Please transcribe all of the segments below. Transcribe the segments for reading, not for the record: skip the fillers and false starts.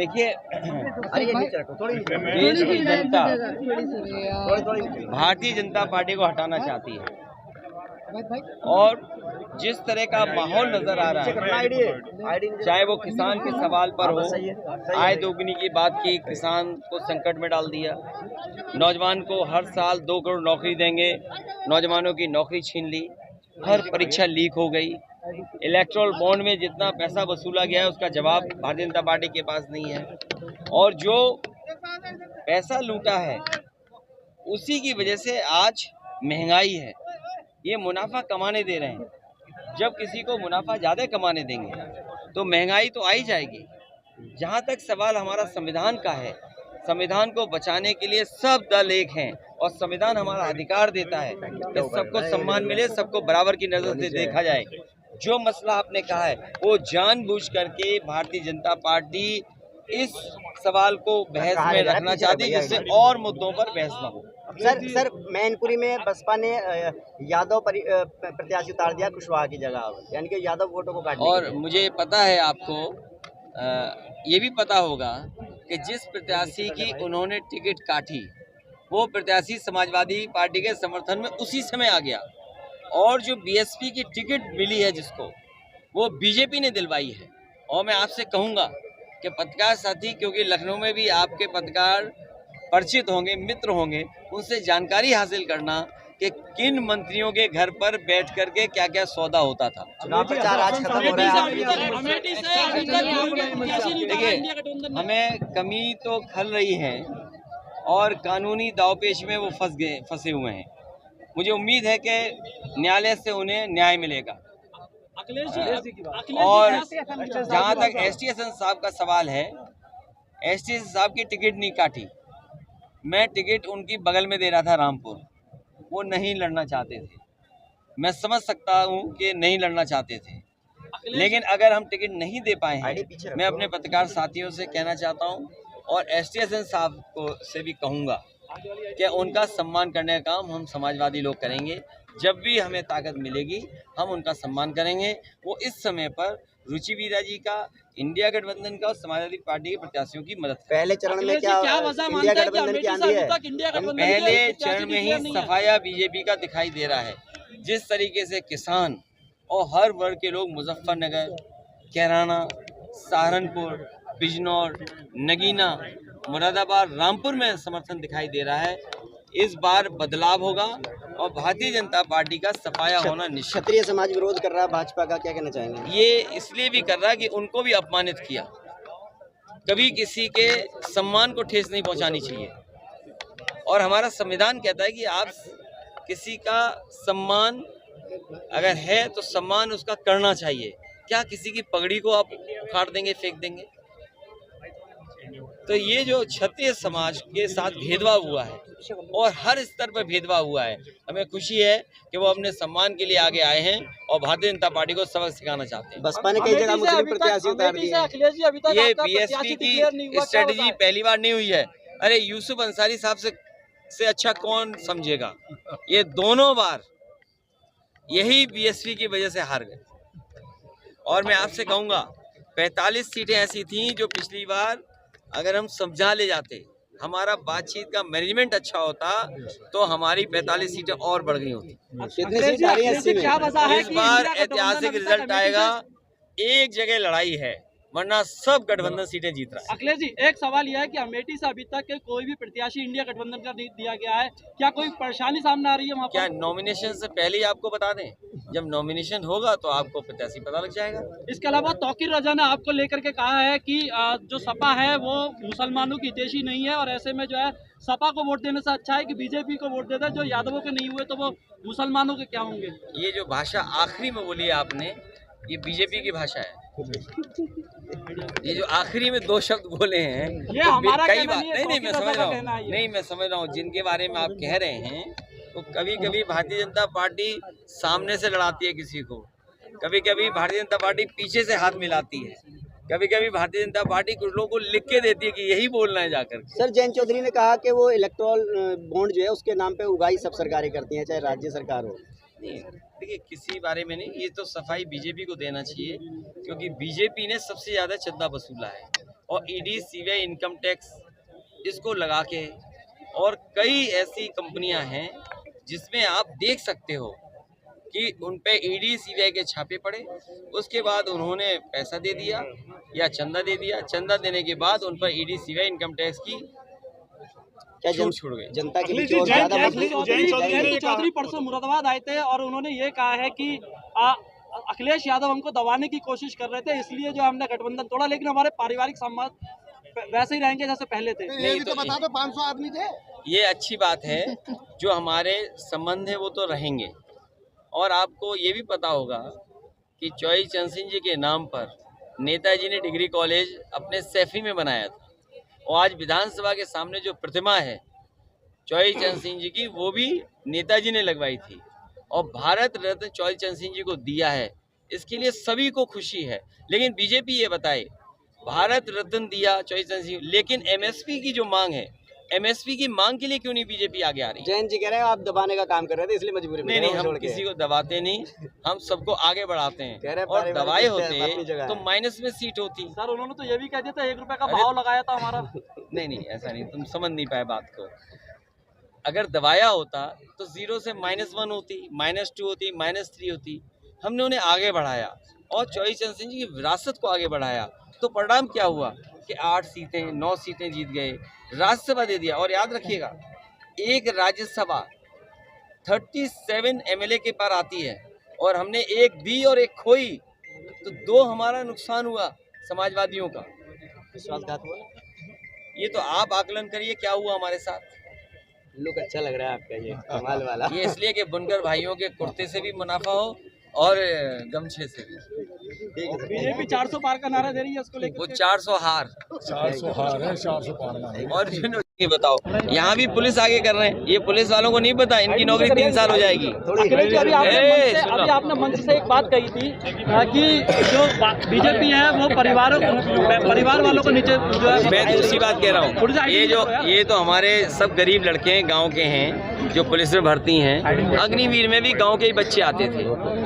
देखिए, देश की जनता भारतीय जनता पार्टी को हटाना चाहती है और जिस तरह का माहौल नजर आ रहा है, चाहे वो किसान के सवाल पर हो, आय दोगुनी की बात की, किसान को संकट में डाल दिया, नौजवान को हर साल 2 करोड़ नौकरी देंगे, नौजवानों की नौकरी छीन ली, हर परीक्षा लीक हो गई, इलेक्ट्रल बॉन्ड में जितना पैसा वसूला गया है उसका जवाब भारतीय जनता पार्टी के पास नहीं है, और जो पैसा लूटा है उसी की वजह से आज महंगाई है। ये मुनाफा कमाने दे रहे हैं, जब किसी को मुनाफा ज़्यादा कमाने देंगे तो महंगाई तो आ ही जाएगी। जहाँ तक सवाल हमारा संविधान का है, संविधान को बचाने के लिए सब दल एक हैं और संविधान हमारा अधिकार देता है कि सबको सम्मान मिले, सबको बराबर की नज़र से देखा जाए। जो मसला आपने कहा है वो जानबूझ करके भारतीय जनता पार्टी इस सवाल को बहस में रखना चाहती है जिससे और मुद्दों पर बहस न हो। सर मैनपुरी में बसपा ने यादव प्रत्याशी उतार दिया कुशवाहा की जगह, यानी कि यादव वोटों को काटने। और मुझे पता है, आपको ये भी पता होगा कि जिस प्रत्याशी की उन्होंने टिकट काटी वो प्रत्याशी समाजवादी पार्टी के समर्थन में उसी समय आ गया, और जो बीएसपी की टिकट मिली है जिसको, वो बीजेपी ने दिलवाई है। और मैं आपसे कहूँगा कि पत्रकार साथी, क्योंकि लखनऊ में भी आपके पत्रकार परिचित होंगे, मित्र होंगे, उनसे जानकारी हासिल करना कि किन मंत्रियों के घर पर बैठ करके क्या क्या सौदा होता था। चुनाव प्रचार आज खत्म हो रहा है। देखिए, हमें कमी तो खल रही है और कानूनी दावपेच में वो फंसे हुए हैं। मुझे उम्मीद है कि न्यायालय से उन्हें न्याय मिलेगा। और जहाँ तक एसटी हसन साहब का सवाल है, एसटी हसन साहब की टिकट नहीं काटी, मैं टिकट उनकी बगल में दे रहा था रामपुर, वो नहीं लड़ना चाहते थे। मैं समझ सकता हूँ कि नहीं लड़ना चाहते थे, लेकिन अगर हम टिकट नहीं दे पाए हैं, मैं अपने पत्रकार साथियों से कहना चाहता हूँ और एसटी हसन साहब को से भी कहूँगा कि उनका सम्मान करने का काम हम समाजवादी लोग करेंगे। जब भी हमें ताकत मिलेगी हम उनका सम्मान करेंगे। वो इस समय पर रुचि वीरा जी का, इंडिया गठबंधन का और समाजवादी पार्टी के प्रत्याशियों की मदद। पहले चरण में क्या इंडिया गठबंधन की आंधी है? पहले चरण में ही सफाया बीजेपी का दिखाई दे रहा है। जिस तरीके से किसान और हर वर्ग के लोग मुजफ्फरनगर, कैराना, सहारनपुर, बिजनौर, नगीना, मुरादाबाद, रामपुर में समर्थन दिखाई दे रहा है, इस बार बदलाव होगा और भारतीय जनता पार्टी का सफाया होना निश्चित। क्षत्रिय समाज विरोध कर रहा है भाजपा का, क्या कहना चाहेंगे? ये इसलिए भी कर रहा है कि उनको भी अपमानित किया। कभी किसी के सम्मान को ठेस नहीं पहुंचानी चाहिए, और हमारा संविधान कहता है कि आप किसी का सम्मान अगर है तो सम्मान उसका करना चाहिए। क्या किसी की पगड़ी को आप उखाड़ देंगे, फेंक देंगे? तो ये जो क्षत्रिय समाज के साथ भेदभाव हुआ है और हर स्तर पर भेदभाव हुआ है, हमें खुशी है कि वो अपने सम्मान के लिए आगे आए हैं और भारतीय जनता पार्टी को सबक सिखाना चाहते हैं। बसपा ने कई जगह मुस्लिम प्रत्याशी उतार दिए हैं। ये बीएसपी की स्ट्रेटेजी पहली बार नहीं हुई है। अरे यूसुफ अंसारी साहब से अच्छा कौन समझेगा? ये दोनों बार यही बीएसपी की वजह से हार गए। और मैं आपसे कहूँगा 45 सीटें ऐसी थीं जो पिछली बार अगर हम समझा ले जाते, हमारा बातचीत का मैनेजमेंट अच्छा होता, तो हमारी 45 सीटें और बढ़ गई होती। इस बार ऐतिहासिक रिजल्ट आएगा। एक जगह लड़ाई है, वरना सब गठबंधन सीटें जीत रहा है। अखिलेश जी, एक सवाल यह है कि अमेठी से अभी तक कोई भी प्रत्याशी इंडिया गठबंधन का नहीं दिया गया है, क्या कोई परेशानी सामने आ रही है वहाँ पर? क्या नॉमिनेशन से पहले ही आपको बता दें? जब नॉमिनेशन होगा तो आपको प्रत्याशी पता लग जाएगा। इसके अलावा तौकीर रजा ने आपको लेकर के कहा है कि जो सपा है वो मुसलमानों की हितैषी नहीं है, और ऐसे में जो है सपा को वोट देने से अच्छा है कि बीजेपी को वोट देता है। जो यादवों के नहीं हुए तो वो मुसलमानों के क्या होंगे? ये जो भाषा आखिरी में बोली है आपने, ये बीजेपी की भाषा है। ये जो आखिरी में 2 शब्द बोले हैं, ये हमारा कई बार नहीं, मैं समझ रहा हूँ, नहीं मैं समझ रहा हूँ जिनके बारे में आप कह रहे हैं, तो कभी कभी भारतीय जनता पार्टी सामने से लड़ाती है किसी को, कभी कभी भारतीय जनता पार्टी पीछे से हाथ मिलाती है, कभी कभी भारतीय जनता पार्टी कुछ लोगों को लिख के देती है कि यही बोलना है जाकर। सर जयंत चौधरी ने कहा कि वो इलेक्ट्रल बॉन्ड जो है उसके नाम पे उगाही सब सरकारें करती हैं, चाहे राज्य सरकार हो। नहीं, देखिए किसी बारे में नहीं, ये तो सफाई बीजेपी को देना चाहिए, क्योंकि बीजेपी ने सबसे ज्यादा चंदा वसूला है। और ईडी सीबीआई इनकम टैक्स इसको लगा के, और कई ऐसी कंपनियां हैं जिसमें आप देख सकते हो कि उन पे ईडी सीबीआई के छापे पड़े, उसके बाद उन्होंने पैसा दे दिया या चंदा दे दिया, चंदा देने के बाद उन पर ईडी सीबीआई इनकम टैक्स की छूट गई। जनता के बीच चौधरी परसों मुरादाबाद आए थे और उन्होंने ये कहा है कि अखिलेश यादव हमको दबाने की कोशिश कर रहे थे, इसलिए जो हमने गठबंधन तोड़ा, लेकिन हमारे पारिवारिक संबंध वैसे ही रहेंगे जैसे पहले थे। नहीं तो बता दो 500 आदमी थे। ये अच्छी बात है, जो हमारे संबंध है वो तो रहेंगे। और आपको ये भी पता होगा कि चौधरी चरण सिंह जी के नाम पर नेताजी ने डिग्री कॉलेज अपने सैफी में बनाया था, और आज विधानसभा के सामने जो प्रतिमा है चौधरी चरण सिंह जी की, वो भी नेताजी ने लगवाई थी, और भारत रत्न चौधरी चरण सिंह जी को दिया है। इसके लिए सभी को खुशी है। लेकिन बीजेपी ये बताए, भारत रत्न दिया चौधरी चरण सिंह, लेकिन एमएसपी की जो मांग है, एमएसपी की मांग के लिए क्यों नहीं बीजेपी आगे आ रही? जयंत जी कह रहे हैं आप दबाने का काम कर रहे थे, इसलिए मजबूरी में। नहीं, हम किसी को दबाते नहीं, हम सबको आगे बढ़ाते हैं। और दबाए होते तो माइनस में सीट होती। सर उन्होंने तो ये भी कह दिया था 1 रुपए का भाव लगाया था हमारा। नहीं, ऐसा नहीं, तुम समझ नहीं पाए बात को। अगर दबाया होता तो 0 से -1 होती, -2 होती, -3 होती। हमने उन्हें आगे बढ़ाया और चौधरी चरण सिंह जी की विरासत को आगे बढ़ाया, तो परिणाम क्या हुआ कि 8 सीटें 9 सीटें जीत गए, राज्यसभा दे दिया। और याद रखिएगा, एक राज्यसभा 37 एमएलए के पार आती है, और हमने एक दी और एक खोई, तो 2 हमारा नुकसान हुआ समाजवादियों का। विश्वासघात हुआ। ये तो आप आकलन करिए क्या हुआ हमारे साथ। लुक अच्छा लग रहा है आपका, ये कमाल वाला। ये इसलिए कि बुनकर भाइयों के कुर्ते से भी मुनाफा हो और गमछे से भी। बीजेपी 400 पार का नारा दे रही है, उसको लेकर वो 400 हार 400 हार है, 400 पार। और ये बताओ, यहाँ भी पुलिस आगे कर रहे हैं। ये पुलिस वालों को नहीं पता, इनकी नौकरी 3 साल हो जाएगी। अभी आपने मंच से एक बात कही थी कि जो बीजेपी है वो परिवार वालों को नीचे जो है। मैं दूसरी बात कह रहा हूँ, ये तो हमारे सब गरीब लड़के हैं, गांव के हैं, जो पुलिस में भर्ती हैं। अग्निवीर में भी गांव के ही बच्चे आते थे।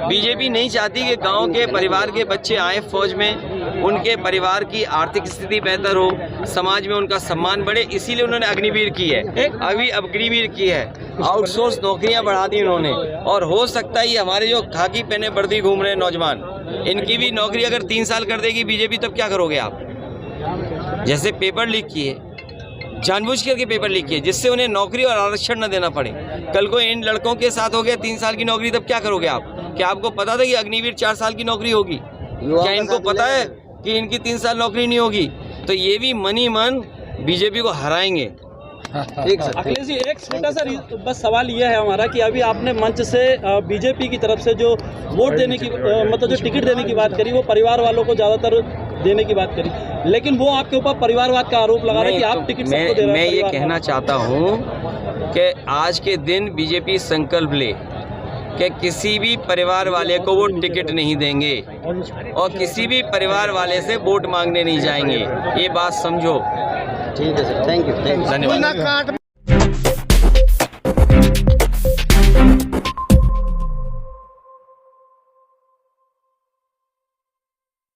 बीजेपी नहीं चाहती कि गांव के परिवार के बच्चे आए फौज में, उनके परिवार की आर्थिक स्थिति बेहतर हो, समाज में उनका सम्मान बढ़े, इसीलिए उन्होंने अग्निवीर की है। अभी अग्निवीर की है, आउटसोर्स नौकरियां बढ़ा दी उन्होंने। और हो सकता है ये हमारे जो खाकी पहने वर्दी घूम रहे हैं नौजवान, इनकी भी नौकरी अगर 3 साल कर देगी बीजेपी, तब क्या करोगे आप? जैसे पेपर लीक किए, जानबूझ करके पेपर लीक किए, जिससे उन्हें नौकरी और आरक्षण न देना पड़े। कल को इन लड़कों के साथ हो गया 3 साल की नौकरी, तब क्या करोगे आप? क्या आपको पता था कि अग्निवीर 4 साल की नौकरी होगी? क्या इनको पता है कि इनकी 3 साल नौकरी नहीं होगी? तो ये भी मनी मन बीजेपी को हराएंगे। अखिलेश जी, एक छोटा सा बस सवाल ये है हमारा कि अभी आपने मंच से बीजेपी की तरफ से जो वोट देने की मतलब जो टिकट देने की बात करी, वो परिवार वालों को ज़्यादातर देने की बात करी, लेकिन वो आपके ऊपर परिवारवाद का आरोप लगा रहे हैं कि आप टिकट सबको दे रहे हैं। मैं ये कहना चाहता हूँ कि आज के दिन बीजेपी संकल्प ले कि किसी भी परिवार वाले को वो टिकट नहीं देंगे, और किसी भी परिवार वाले से वोट मांगने नहीं जाएंगे। ये बात समझो। ठीक है सर, थैंक यू। धन्यवाद।